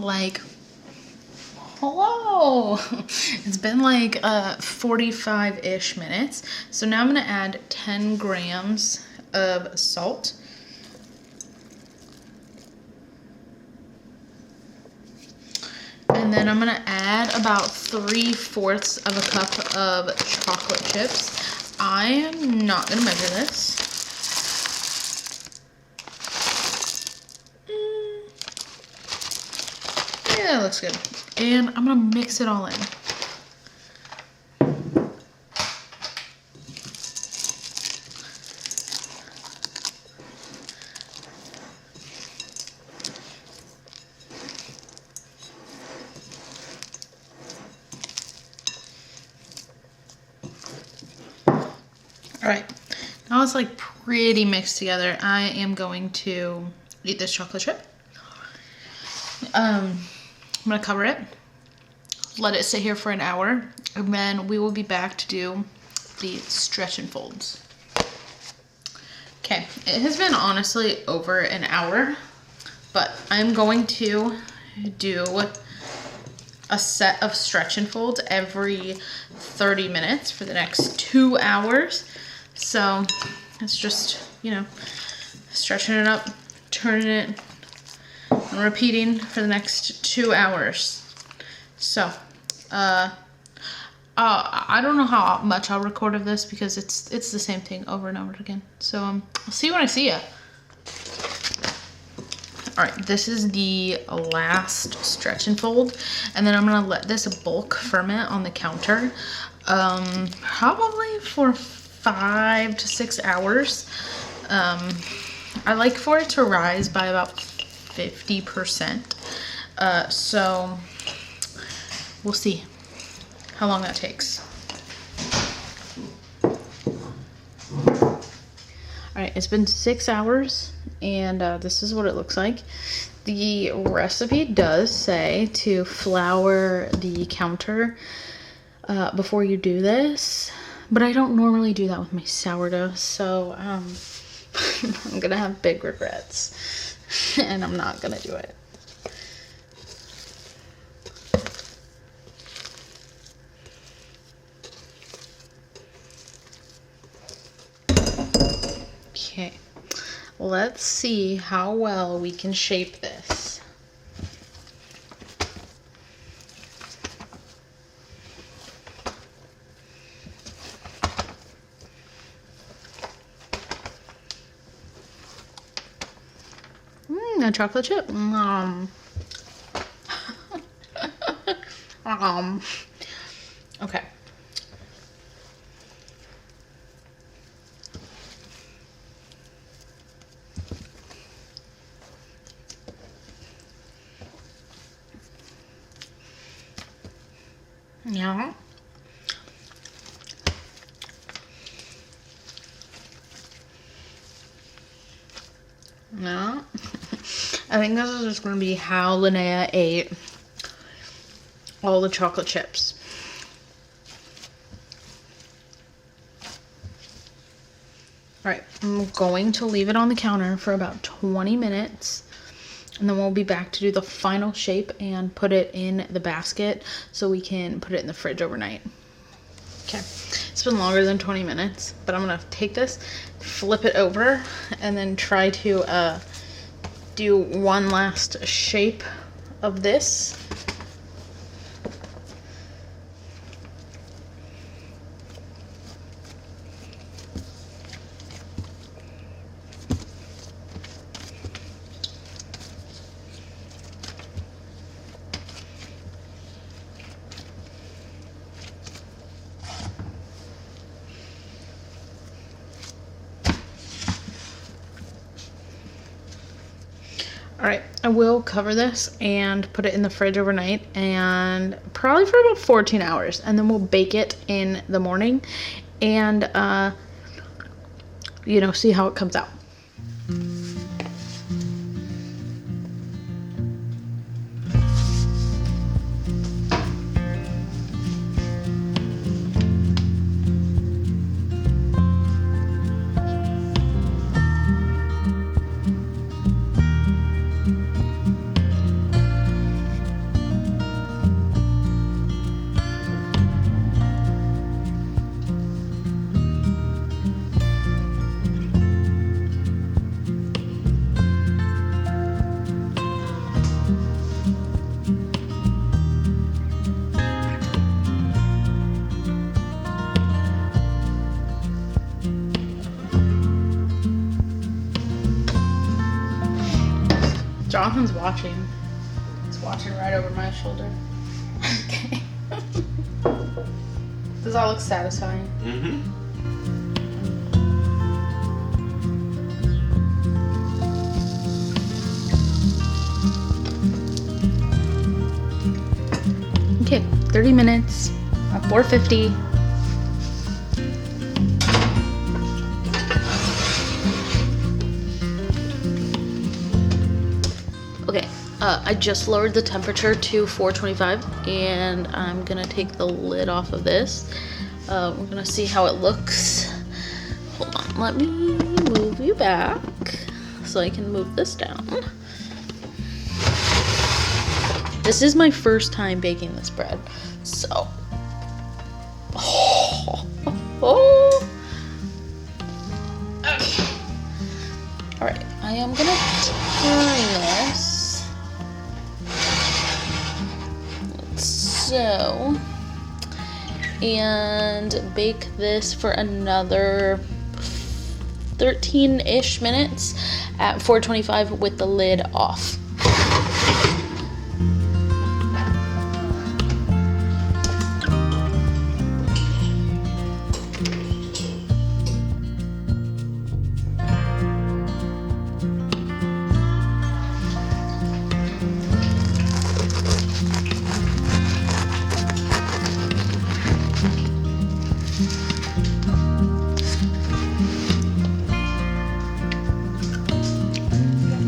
like, hello. It's been like 45-ish minutes. So now I'm gonna add 10 grams of salt. And then I'm gonna add about 3/4 of a cup of chocolate chips. I am not gonna measure this. Yeah, that looks good. And I'm gonna mix it all in. All right, now it's like pretty mixed together. I am going to eat this chocolate chip. I'm gonna cover it, let it sit here for an hour, and then we will be back to do the stretch and folds. Okay, it has been honestly over an hour, but I'm going to do a set of stretch and folds every 30 minutes for the next 2 hours. So it's just, you know, stretching it up, turning it, and repeating for the next 2 hours. So, I don't know how much I'll record of this because it's the same thing over and over again. So, I'll see you when I see ya. All right, this is the last stretch and fold, and then I'm gonna let this bulk ferment on the counter, probably for 5 to 6 hours. I like for it to rise by about 50%. So we'll see how long that takes. All right, it's been 6 hours, and this is what it looks like. The recipe does say to flour the counter before you do this, but I don't normally do that with my sourdough, so I'm gonna have big regrets, and I'm not gonna do it. Okay, let's see how well we can shape this. A chocolate chip. Okay. Yeah. No. I think this is just going to be how Linnea ate all the chocolate chips. Alright, I'm going to leave it on the counter for about 20 minutes. And then we'll be back to do the final shape and put it in the basket so we can put it in the fridge overnight. Okay, it's been longer than 20 minutes, but I'm going to take this, flip it over, and then try to do one last shape of this. All right, I will cover this and put it in the fridge overnight, and probably for about 14 hours, and then we'll bake it in the morning and you know, see how it comes out. John's watching. He's watching right over my shoulder. Okay. Does that look satisfying? Mm-hmm. Okay, 30 minutes at 450. Okay, I just lowered the temperature to 425 and I'm gonna take the lid off of this. We're gonna see how it looks. Hold on, let me move you back so I can move this down. This is my first time baking this bread, so. Okay. All right, I am gonna turn this. So, and bake this for another 13-ish minutes at 425 with the lid off.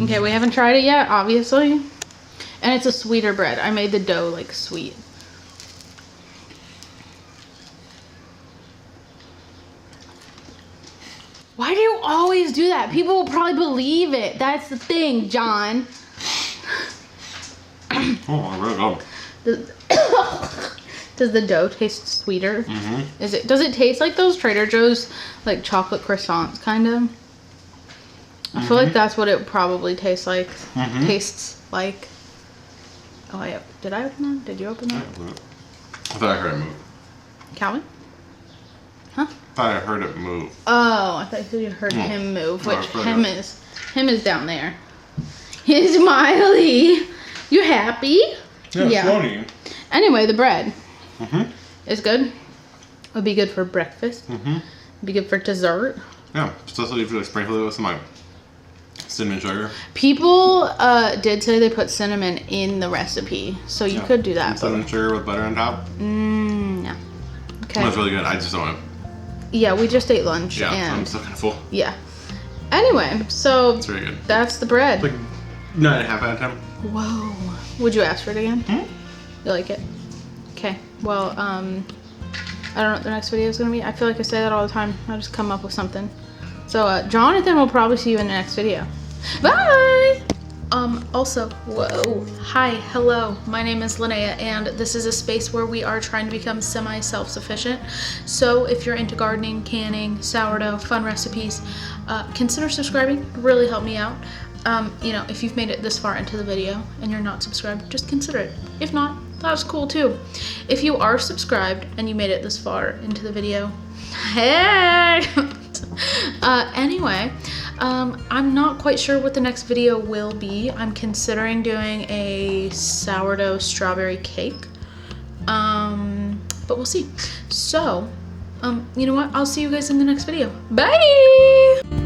Okay, we haven't tried it yet, obviously. And it's a sweeter bread. I made the dough like sweet. Why do you always do that? People will probably believe it. That's the thing, John. Oh, really good. Does the dough taste sweeter? Mm-hmm. Does it taste like those Trader Joe's like chocolate croissants kind of? I feel like that's what it probably tastes like. Tastes like. Oh, did I open that? Did you open that? I thought I heard it move. Calvin? Huh? I thought I heard it move. Oh, I thought you said you heard him move, which No, him is down there. He's Miley. You happy? Yeah. Funny. Anyway, the bread is good. Would be good for breakfast. Be good for dessert. Yeah, especially if you like sprinkle it with some like cinnamon sugar. People did say they put cinnamon in the recipe, so you could do that. Cinnamon sugar with butter on top. No. Okay. That's really good. I just don't want it. Yeah, we just ate lunch. Yeah, and I'm still kind of full. Yeah. Anyway, so It's very good. that's the bread. It's like 9.5 out of 10. Whoa. Would you ask for it again? You like it? Okay. Well, I don't know what the next video is going to be. I feel like I say that all the time. I just come up with something. So, Jonathan will probably see you in the next video. Bye! Also, whoa. Hi, hello. My name is Linnea, and this is a space where we are trying to become semi-self-sufficient. So, if you're into gardening, canning, sourdough, fun recipes, consider subscribing. It would really help me out. You know, if you've made it this far into the video and you're not subscribed, just consider it. If not, that's cool too. If you are subscribed and you made it this far into the video, hey! Anyway, I'm not quite sure what the next video will be. I'm considering doing a sourdough strawberry cake. But we'll see. So, you know what? I'll see you guys in the next video. Bye!